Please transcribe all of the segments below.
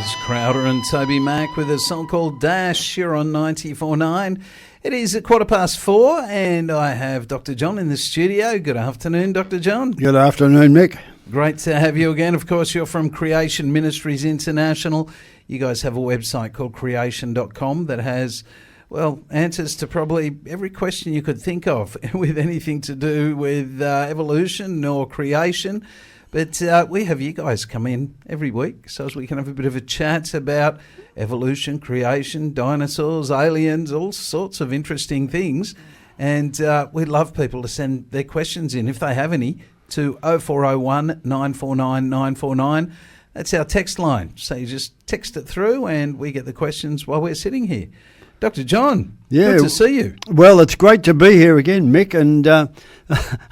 was Crowder and Toby Mac with a song called Dash here on 94.9. It is at 4:15 and I have Dr. John in the studio. Good afternoon, Dr. John. Good afternoon, Mick. Great to have you again. Of course, you're from Creation Ministries International. You guys have a website called creation.com that has, well, answers to probably every question you could think of with anything to do with evolution or creation. But we have you guys come in every week so as we can have a bit of a chat about evolution, creation, dinosaurs, aliens, all sorts of interesting things. And we'd love people to send their questions in, if they have any, to 0401 949 949. That's our text line. So you just text it through and we get the questions while we're sitting here. Dr. John, good to see you. Well, it's great to be here again, Mick, and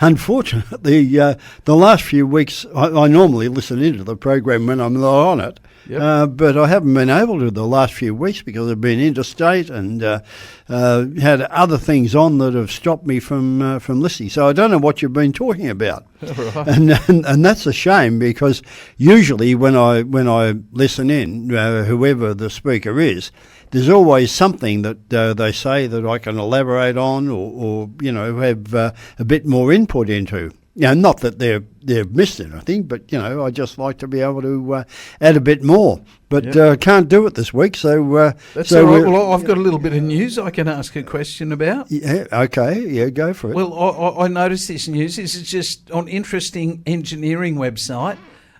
unfortunately, the last few weeks, I normally listen into the program when I'm not on it, but I haven't been able to the last few weeks because I've been interstate and had other things on that have stopped me from listening. So I don't know what you've been talking about, right. and that's a shame because usually when I listen in, whoever the speaker is, there's always something that they say that I can elaborate on or have a bit more input into. Not that they've missed anything, but, I just like to be able to add a bit more. But can't do it this week, so... That's all right. Well, I've got a little bit of news I can ask a question about. Yeah, okay. Yeah, go for it. Well, I noticed this news. This is just on Interesting Engineering website.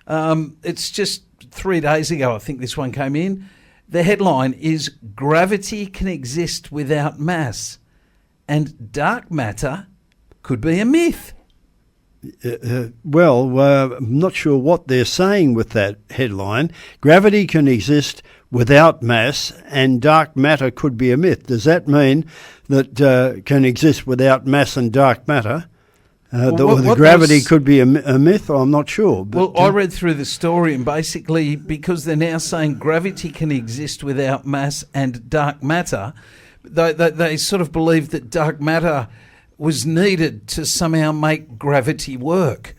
It's just 3 days ago, I think this one came in. The headline is "Gravity can exist without mass, and dark matter could be a myth." I'm not sure what they're saying with that headline. Gravity can exist without mass, and dark matter could be a myth. Does that mean that can exist without mass and dark matter? The gravity could be a myth, I'm not sure. But, I read through the story, and basically, because they're now saying gravity can exist without mass and dark matter, they sort of believe that dark matter was needed to somehow make gravity work.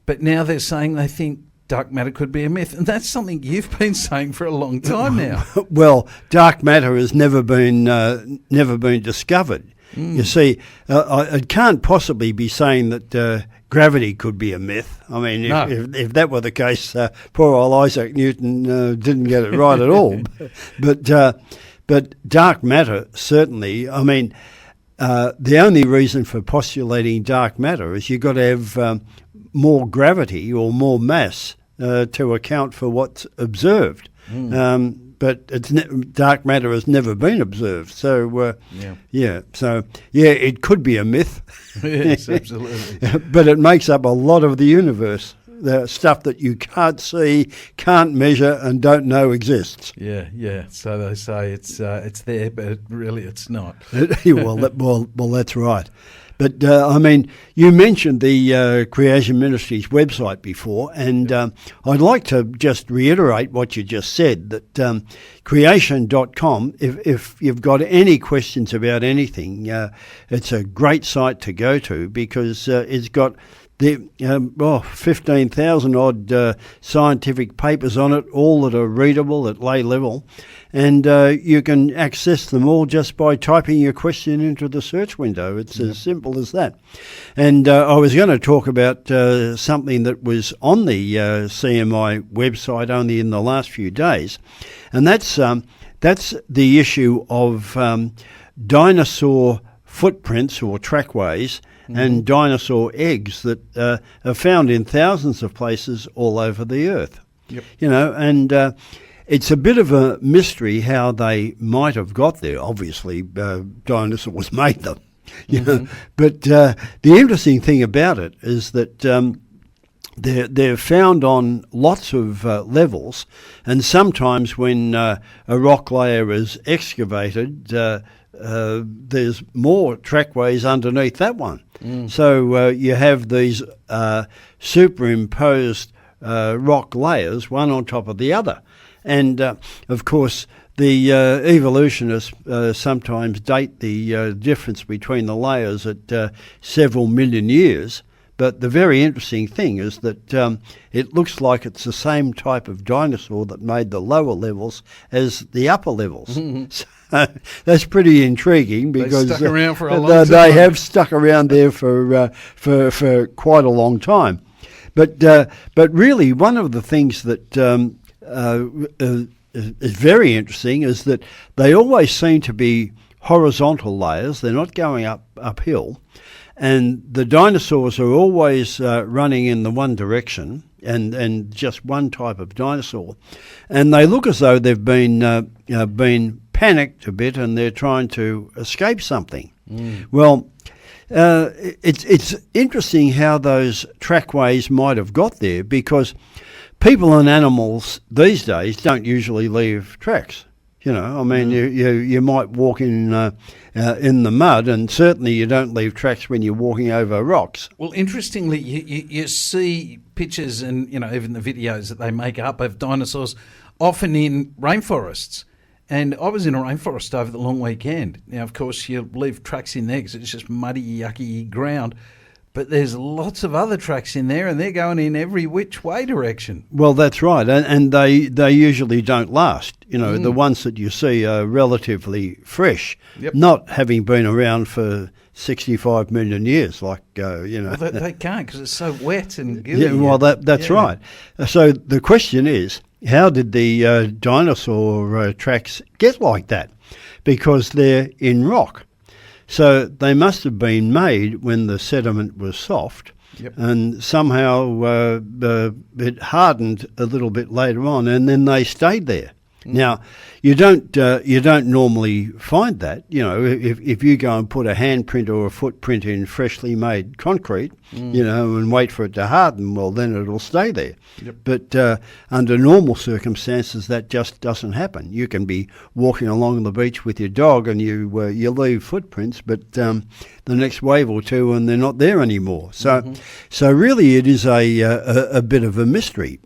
But now they're saying they think dark matter could be a myth. And that's something you've been saying for a long time now. Well, dark matter has never been discovered. You see, it can't possibly be saying that gravity could be a myth. I mean, if that were the case, poor old Isaac Newton didn't get it right at all. But dark matter, certainly, I mean, the only reason for postulating dark matter is you've got to have more gravity or more mass to account for what's observed. But dark matter has never been observed. So, it could be a myth. Yes, absolutely. But it makes up a lot of the universe, the stuff that you can't see, can't measure, and don't know exists. Yeah. So they say it's there, but really it's not. well, that's right. But, you mentioned the Creation Ministries website before, and I'd like to just reiterate what you just said, that creation.com, if you've got any questions about anything, it's a great site to go to because it's got the 15,000 odd scientific papers on it, all that are readable at lay level, and you can access them all just by typing your question into the search window. It's as simple as that. And I was going to talk about something that was on the CMI website only in the last few days, and that's the issue of dinosaur footprints or trackways and dinosaur eggs that are found in thousands of places all over the earth. Yep. And it's a bit of a mystery how they might have got there. Obviously, dinosaurs made them, you know. But the interesting thing about it is that they're found on lots of levels, and sometimes when a rock layer is excavated, there's more trackways underneath that one. So you have these superimposed rock layers, one on top of the other. And, of course, the evolutionists sometimes date the difference between the layers at several million years. But the very interesting thing is that it looks like it's the same type of dinosaur that made the lower levels as the upper levels. So that's pretty intriguing because they stuck around for a long time. They have stuck around there for quite a long time. But really, one of the things that is very interesting is that they always seem to be horizontal layers. They're not going uphill. And the dinosaurs are always running in the one direction and just one type of dinosaur. And they look as though they've been panicked a bit and they're trying to escape something. Well, it's interesting how those trackways might have got there, because people and animals these days don't usually leave tracks. You know, I mean, you might walk in the mud, and certainly you don't leave tracks when you're walking over rocks. Well, interestingly, you see pictures and, you know, even the videos that they make up of dinosaurs often in rainforests. And I was in a rainforest over the long weekend. Now, of course, you leave tracks in there because it's just muddy, yucky ground. But there's lots of other tracks in there, and they're going in every which way direction. Well, that's right, and they usually don't last. You know, the ones that you see are relatively fresh, not having been around for 65 million years, like, you know. Well, they can't because it's so wet and gooey. Yeah, well, that's right. So the question is, how did the dinosaur tracks get like that? Because they're in rock. So they must have been made when the sediment was soft, and somehow it hardened a little bit later on, and then they stayed there. Now, you don't normally find that. You know, if you go and put a handprint or a footprint in freshly made concrete, you know, and wait for it to harden, well, then it'll stay there. But under normal circumstances, that just doesn't happen. You can be walking along the beach with your dog, and you leave footprints, but the next wave or two, and they're not there anymore. So really, it is a bit of a mystery.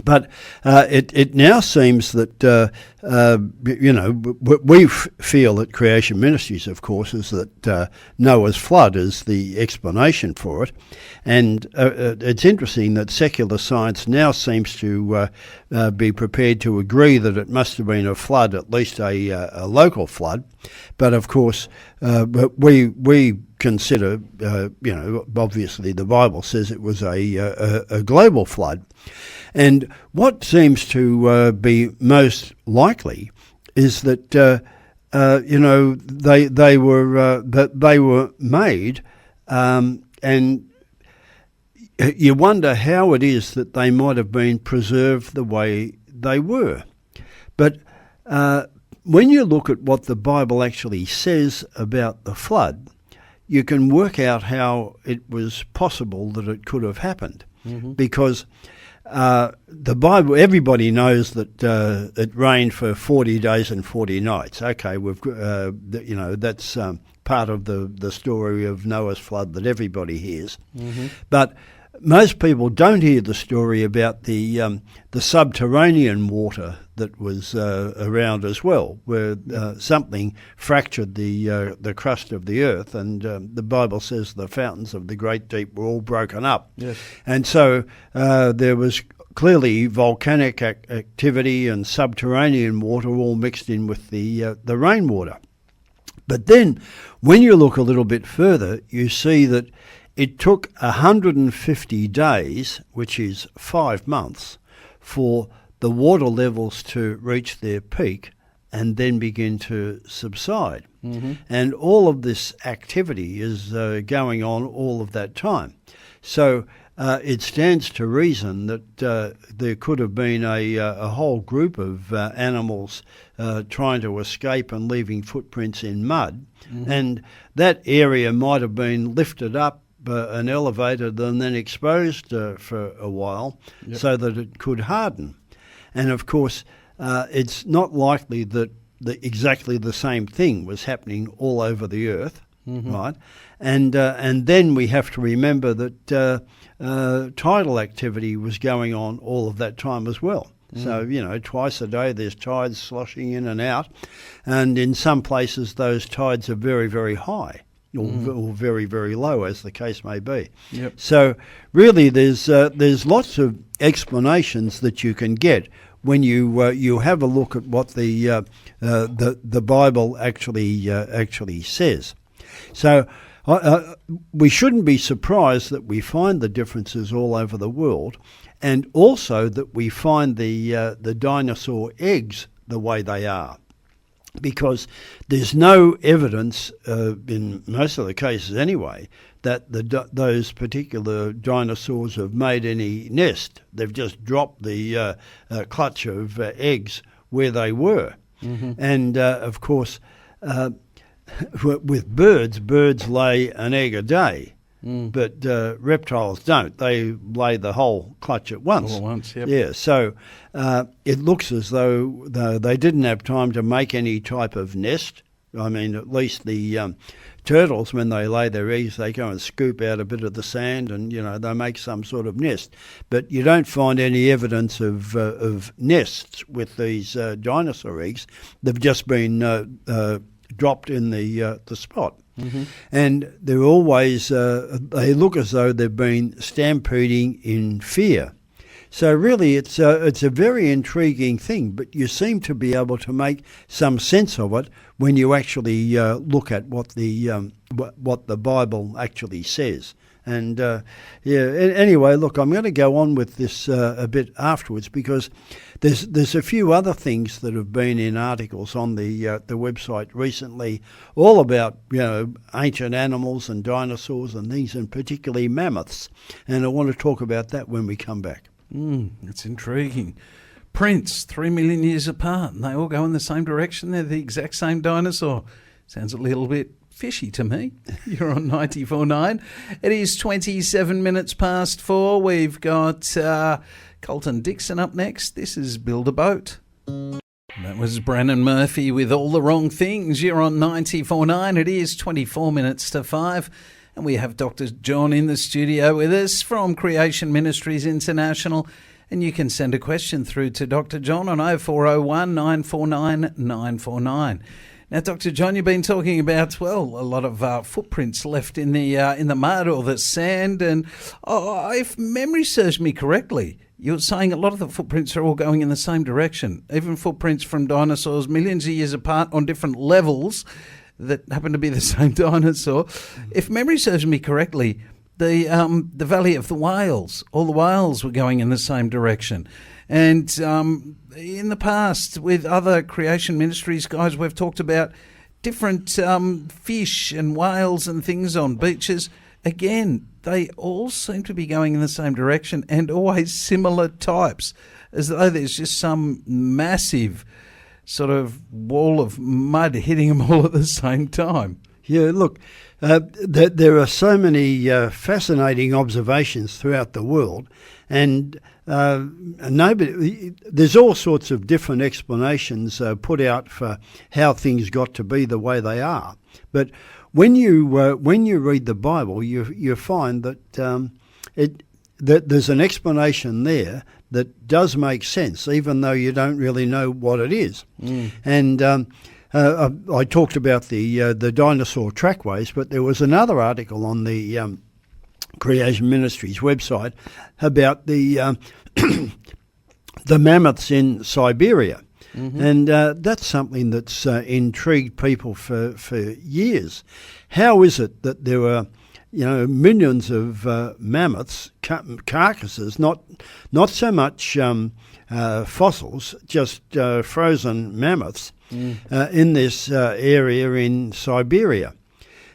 But it now seems that, you know, we feel at Creation Ministries, of course, is that Noah's flood is the explanation for it. And it's interesting that secular science now seems to be prepared to agree that it must have been a flood, at least a local flood. But, of course, we consider, you know, obviously the Bible says it was a global flood. And what seems to be most likely is that you know, they were made, and you wonder how it is that they might have been preserved the way they were. But when you look at what the Bible actually says about the flood, you can work out how it was possible that it could have happened, because the Bible, everybody knows that it rained for 40 days and 40 nights. Okay, we've you know, that's part of the story of Noah's flood that everybody hears. But most people don't hear the story about the subterranean water that was around as well, where something fractured the crust of the earth, and the Bible says the fountains of the great deep were all broken up. And so there was clearly volcanic activity and subterranean water all mixed in with the rainwater. But then when you look a little bit further, you see that it took 150 days, which is 5 months, for the water levels to reach their peak and then begin to subside. And all of this activity is going on all of that time. So it stands to reason that there could have been a whole group of animals trying to escape and leaving footprints in mud. And that area might have been lifted up and elevated and then exposed for a while so that it could harden. And of course, it's not likely that exactly the same thing was happening all over the earth, right? And then we have to remember that tidal activity was going on all of that time as well. So, you know, twice a day there's tides sloshing in and out, and in some places those tides are very, very high. or very, very low, as the case may be. Yep. So really, there's lots of explanations that you can get when you have a look at what the Bible actually says. So we shouldn't be surprised that we find the differences all over the world, and also that we find the dinosaur eggs the way they are, because there's no evidence in most of the cases anyway that those particular dinosaurs have made any nest. They've just dropped the clutch of eggs where they were. Mm-hmm. And of course, with birds lay an egg a day. But reptiles don't. They lay the whole clutch at once. All at once, yep. Yeah, so it looks as though they didn't have time to make any type of nest. I mean, at least the turtles, when they lay their eggs, they go and scoop out a bit of the sand and, they make some sort of nest. But you don't find any evidence of nests with these dinosaur eggs. They've just been dropped in the spot. Mm-hmm. And they're always, they look as though they've been stampeding in fear. So really it's a very intriguing thing, but you seem to be able to make some sense of it when you actually look at what the Bible actually says. And anyway, look, I'm going to go on with this a bit afterwards, because there's a few other things that have been in articles on the website recently, all about ancient animals and dinosaurs and things, and particularly mammoths. And I want to talk about that when we come back. It's intriguing. Prints, 3 million years apart, and they all go in the same direction. They're the exact same dinosaur. Sounds a little bit fishy to me. You're on 94.9. It is 27 minutes past 4. We've got Colton Dixon up next. This is Build a Boat. That was Brandon Murphy with All the Wrong Things. You're on 94.9. It is 24 minutes to 5. And we have Dr. John in the studio with us from Creation Ministries International. And you can send a question through to Dr. John on 0401 949 949. Now, Dr. John, you've been talking about, well, a lot of footprints left in the mud or the sand. And if memory serves me correctly, you're saying a lot of the footprints are all going in the same direction, even footprints from dinosaurs millions of years apart on different levels that happen to be the same dinosaur. If memory serves me correctly, the Valley of the Whales, all the whales were going in the same direction. And in the past, with other Creation Ministries guys, we've talked about different fish and whales and things on beaches. Again, they all seem to be going in the same direction and always similar types, as though there's just some massive sort of wall of mud hitting them all at the same time. Yeah, look, there are so many fascinating observations throughout the world, and there's all sorts of different explanations put out for how things got to be the way they are. But when you read the Bible, you find that that there's an explanation there that does make sense, even though you don't really know what it is. And I talked about the dinosaur trackways, but there was another article on the Creation Ministries website about the the mammoths in Siberia. Mm-hmm. And that's something that's intrigued people for years. How is it that there were millions of mammoths, carcasses, not so much fossils, just frozen mammoths in this area in Siberia?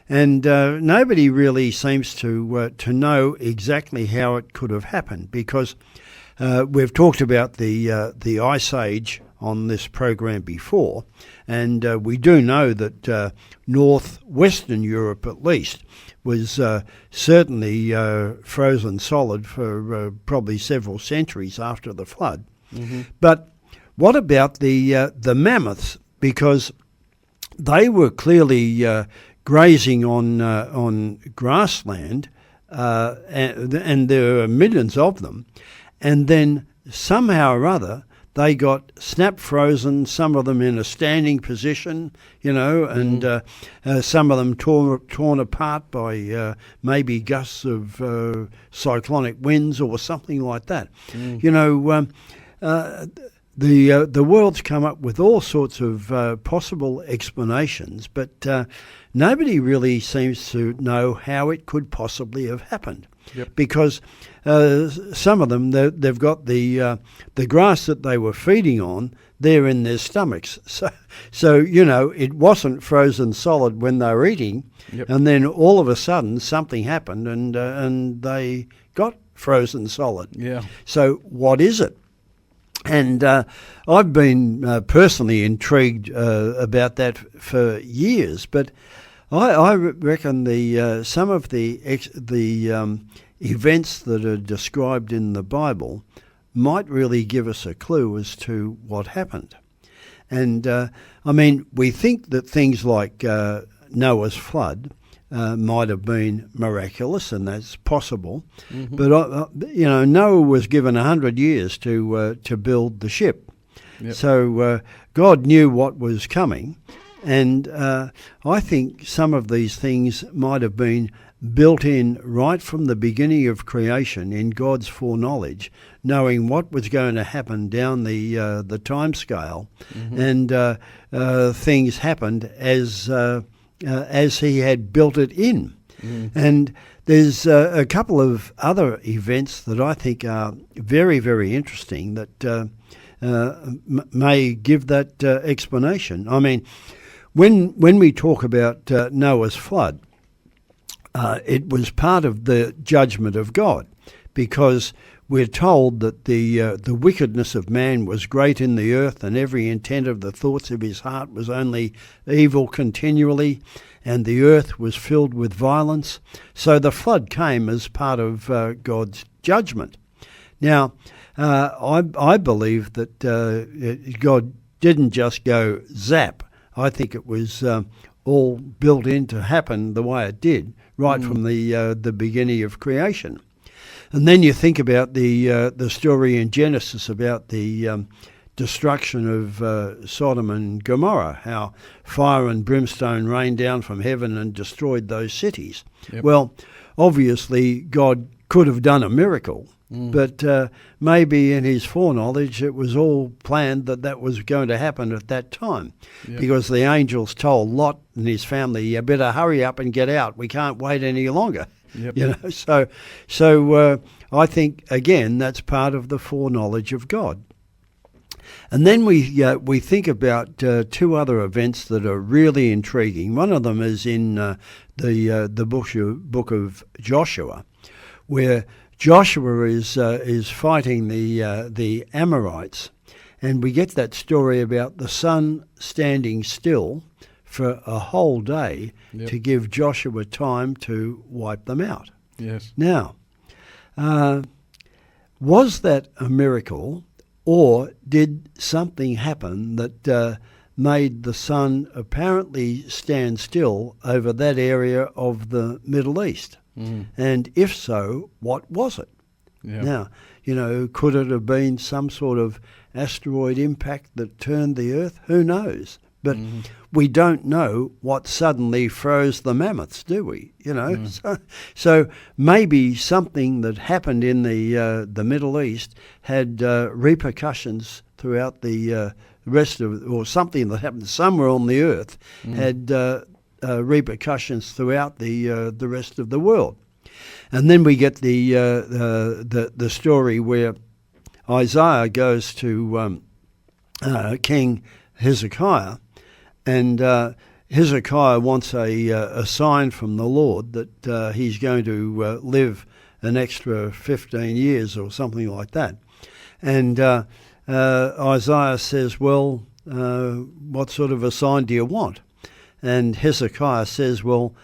And nobody really seems to know exactly how it could have happened, because we've talked about the Ice Age on this program before, and we do know that northwestern Europe at least was certainly frozen solid for probably several centuries after the flood. Mm-hmm. But what about the mammoths? Because they were clearly grazing on grassland, and there are millions of them, and then somehow or other they got snap frozen, some of them in a standing position, and some of them torn apart by maybe gusts of cyclonic winds or something like that. The world's come up with all sorts of possible explanations, but nobody really seems to know how it could possibly have happened. Yep. Because some of them, they've got the grass that they were feeding on there in their stomachs. So it wasn't frozen solid when they were eating, Yep. and then all of a sudden something happened and they got frozen solid. Yeah. So what is it? And I've been personally intrigued about that for years, but I reckon some of the events that are described in the Bible might really give us a clue as to what happened. And we think that things like Noah's flood might have been miraculous, and that's possible. Mm-hmm. But Noah was given 100 years to build the ship. Yep. So God knew what was coming, and I think some of these things might have been built in right from the beginning of creation in God's foreknowledge, knowing what was going to happen down the time scale, mm-hmm. and things happened as he had built it in. Mm. And there's a couple of other events that I think are very, very interesting that may give that explanation. When we talk about Noah's flood, it was part of the judgment of God, because we're told that the wickedness of man was great in the earth, and every intent of the thoughts of his heart was only evil continually, and the earth was filled with violence. So the flood came as part of God's judgment. Now, I believe that God didn't just go zap. I think it was all built in to happen the way it did, right from the beginning of creation. And then you think about the story in Genesis about the destruction of Sodom and Gomorrah, how fire and brimstone rained down from heaven and destroyed those cities. Yep. Well, obviously God could have done a miracle, but maybe in his foreknowledge it was all planned that was going to happen at that time. Yep. Because the angels told Lot and his family, you better hurry up and get out. We can't wait any longer. Yep. So I think, again, that's part of the foreknowledge of God. And then we think about two other events that are really intriguing. One of them is in the book of Joshua, where Joshua is fighting the Amorites, and we get that story about the sun standing still for a whole day to give Joshua time to wipe them out. Yes. Now, was that a miracle, or did something happen that made the sun apparently stand still over that area of the Middle East? Mm. And if so, what was it? Yeah. Now, could it have been some sort of asteroid impact that turned the Earth? Who knows? But we don't know what suddenly froze the mammoths, do we? So maybe something that happened in the Middle East had repercussions throughout the rest of, or something that happened somewhere on the earth had repercussions throughout the rest of the world. And then we get the story where Isaiah goes to King Hezekiah. And Hezekiah wants a sign from the Lord that he's going to live an extra 15 years or something like that. And Isaiah says, well, what sort of a sign do you want? And Hezekiah says, well,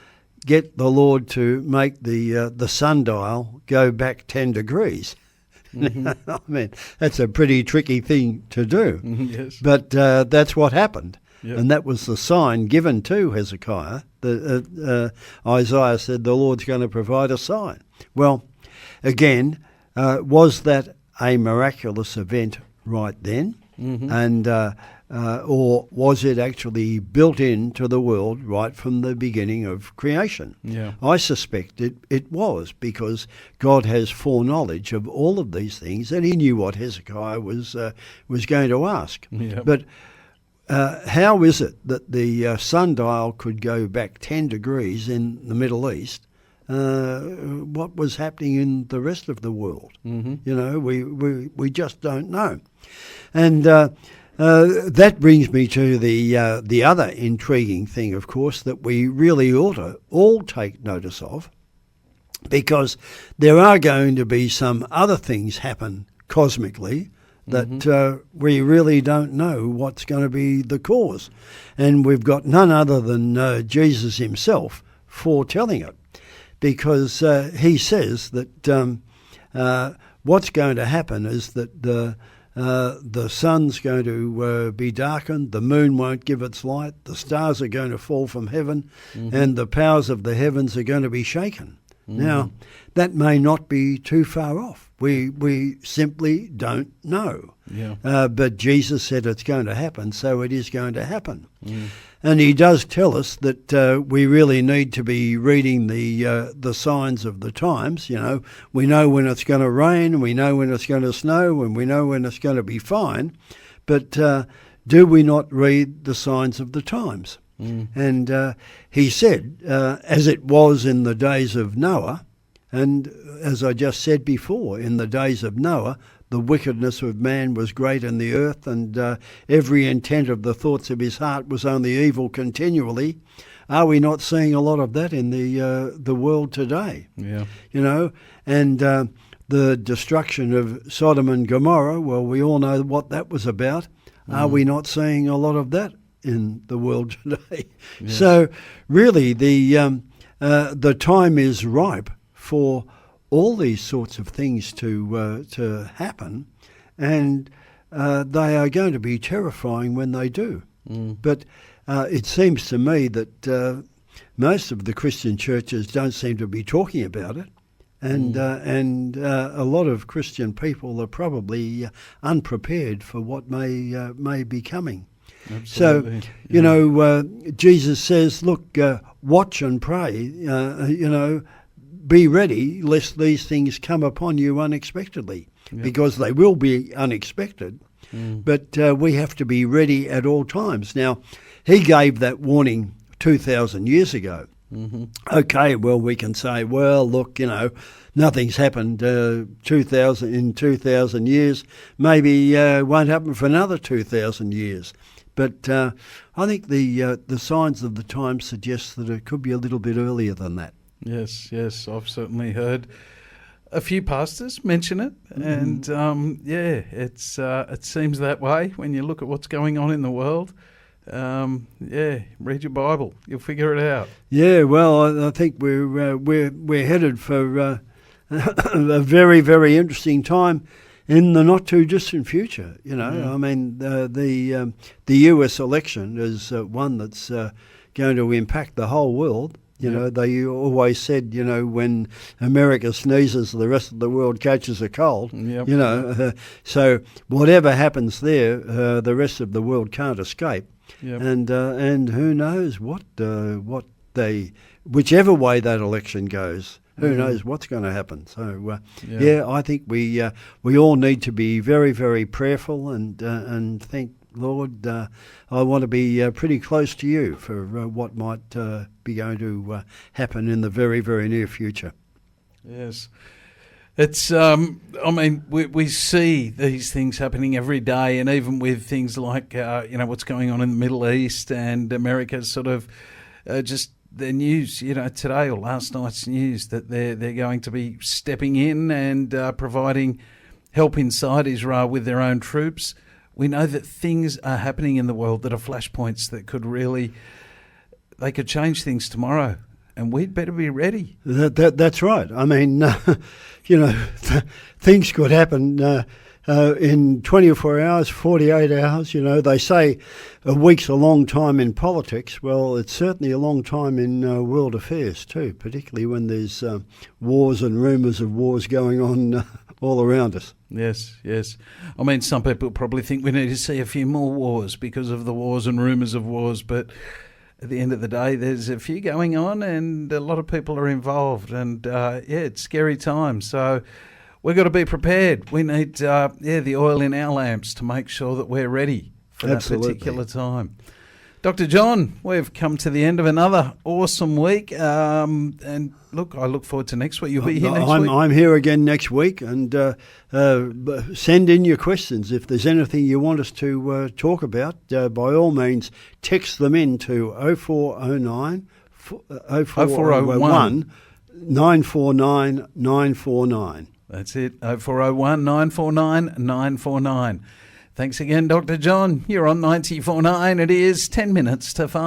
get the Lord to make the sundial go back 10 degrees. Mm-hmm. That's a pretty tricky thing to do. Yes. But that's what happened. Yep. And that was the sign given to Hezekiah. Isaiah said the Lord's going to provide a sign. Well, again, was that a miraculous event right then? And or was it actually built into the world right from the beginning of creation? Yeah. I suspect it was, because God has foreknowledge of all of these things, and he knew what Hezekiah was going to ask. Yeah. But how is it that the sundial could go back 10 degrees in the Middle East? What was happening in the rest of the world? You know, we just don't know. And that brings me to the other intriguing thing, of course, that we really ought to all take notice of, because there are going to be some other things happen cosmically that we really don't know what's going to be the cause. And we've got none other than Jesus himself foretelling it, because he says that what's going to happen is that the sun's going to be darkened, the moon won't give its light, the stars are going to fall from heaven, and the powers of the heavens are going to be shaken. Now, that may not be too far off. We simply don't know. Yeah. But Jesus said it's going to happen, so it is going to happen. And he does tell us that we really need to be reading the signs of the times. You know, we know when it's going to rain, we know when it's going to snow, and we know when it's going to be fine. But do we not read the signs of the times? And he said, as it was in the days of Noah, and as I just said before, in the days of Noah, the wickedness of man was great in the earth, and every intent of the thoughts of his heart was only evil continually. Are we not seeing a lot of that in the world today? Yeah. You know, and the destruction of Sodom and Gomorrah, well, we all know what that was about. Are we not seeing a lot of that in the world today? Yes. So really the time is ripe for all these sorts of things to happen, and they are going to be terrifying when they do. But it seems to me that most of the Christian churches don't seem to be talking about it, and a lot of Christian people are probably unprepared for what may be coming. Absolutely. So, you know, Jesus says, look, watch and pray, you know, be ready lest these things come upon you unexpectedly, because they will be unexpected. But we have to be ready at all times. Now, he gave that warning 2,000 years ago. Okay, well, we can say, well, look, you know, nothing's happened 2,000 years. Maybe won't happen for another 2,000 years. But I think the signs of the times suggest that it could be a little bit earlier than that. Yes, I've certainly heard a few pastors mention it, and it seems that way when you look at what's going on in the world. Read your Bible, you'll figure it out. Yeah, well, I think we're headed for a very, very interesting time in the not too distant future. You know, I mean, the US election is one that's going to impact the whole world. You know, they always said, you know, when America sneezes, the rest of the world catches a cold. Yep. You know, so whatever happens there, the rest of the world can't escape. Yep. And who knows whichever way that election goes, who knows what's going to happen. So I think we all need to be very, very prayerful and think, Lord, I want to be pretty close to you for what might be going to happen in the very, very near future. Yes. It's, I mean, we see these things happening every day, and even with things like, you know, what's going on in the Middle East and America's sort of just their news, you know, today or last night's news that they're going to be stepping in and providing help inside Israel with their own troops. We know that things are happening in the world that are flashpoints that could really, they could change things tomorrow, and we'd better be ready. That's right. I mean, you know, things could happen in 24 hours, 48 hours. You know, they say a week's a long time in politics. Well, it's certainly a long time in world affairs too, particularly when there's wars and rumours of wars going on all around us. Yes, yes. I mean, some people probably think we need to see a few more wars because of the wars and rumours of wars, but at the end of the day, there's a few going on and a lot of people are involved, and it's scary times. So we've got to be prepared. We need the oil in our lamps to make sure that we're ready for Absolutely. that particular time. Dr. John, we've come to the end of another awesome week, and look, I look forward to next week. You'll be here next week? I'm here again next week, and send in your questions. If there's anything you want us to talk about, by all means, text them in to 0409 0401 949 949. That's it, 0401 949 949. Thanks again, Dr. John. You're on 94.9. It is 10 minutes to 5.